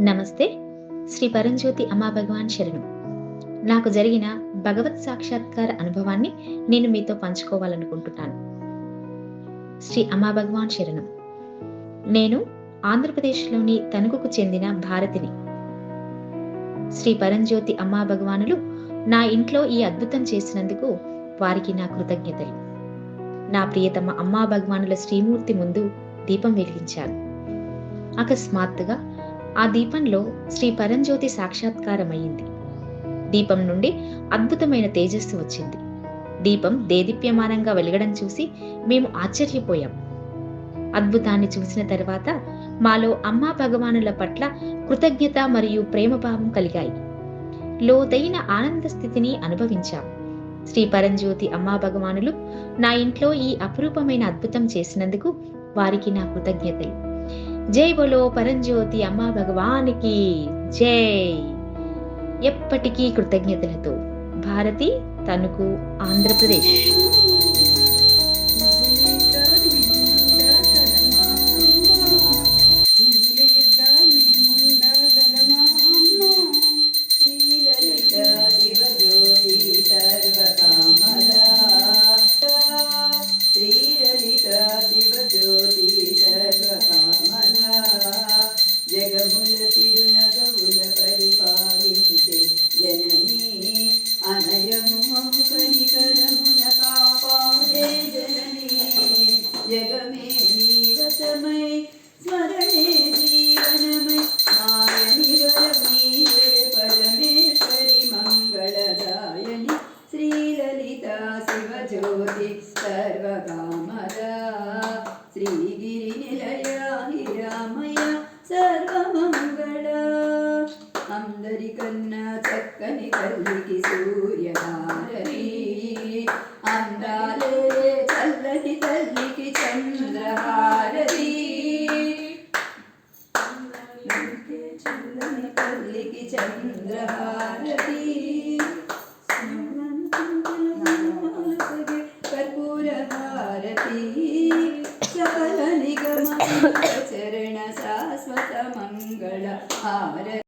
నమస్తే. శ్రీ పరంజ్యోతి అమ్మా భగవాన్ శరణం. నాకు జరిగిన భగవత్ సాక్షాత్కార అనుభవాన్ని నేను మీతో పంచుకోవాలనుకుంటున్నాను. శ్రీ అమ్మా భగవాన్ శరణం. నేను ఆంధ్రప్రదేశ్లోని తణుకుకు చెందిన భారతిని. శ్రీ పరంజ్యోతి అమ్మా భగవానులు నా ఇంట్లో ఈ అద్భుతం చేసినందుకు వారికి నా కృతజ్ఞతలు. నా ప్రియతమ అమ్మా భగవానుల శ్రీమూర్తి ముందు దీపం వెలిగించాను. అకస్మాత్తుగా ఆ దీపంలో శ్రీ పరంజ్యోతి సాక్షాత్కారమయ్యింది. దీపం నుండి అద్భుతమైన తేజస్సు వచ్చింది. దీపం దేదీప్యమానంగా వెలగడం చూసి మేము ఆశ్చర్యపోయాం. అద్భుతాన్ని చూసిన తర్వాత మాలో అమ్మా భగవానుల పట్ల కృతజ్ఞత మరియు ప్రేమభావం కలిగాయి. లోతైన ఆనంద స్థితిని అనుభవించాం. శ్రీ పరంజ్యోతి అమ్మా భగవానులు నా ఇంట్లో ఈ అపురూపమైన అద్భుతం చేసినందుకు వారికి నా కృతజ్ఞతలు. జై బోలో పరంజ్యోతి అమ్మా భగవానికి జై. ఎప్పటికీ కృతజ్ఞతలతో భారతి, తణుకు, ఆంధ్రప్రదేశ్. జగముల తిరునగవుల పరిపాలించే జననీ అనయము మము కనికరమున కాపాడే జననీ జగమే నీవసమై స్మరణే జీవనమై మాయని వరమీయే పరమేశ్వరి మంగళదాయని శ్రీలలిత శివజ్యోతి సర్వకామదా శ్రీగిరి నిలయ హిరామయ సర్వమంగళ. అందరికన్నా చక్కని తల్లికి సూర్యహారతి, అందాలే చల్లని తల్లికి చంద్రహారతి, చల్లని తల్లికి చంద్రహారతి, కర్పూర హారతి, సకల నిగమ చరణ శాశ్వత మంగళ హారతి.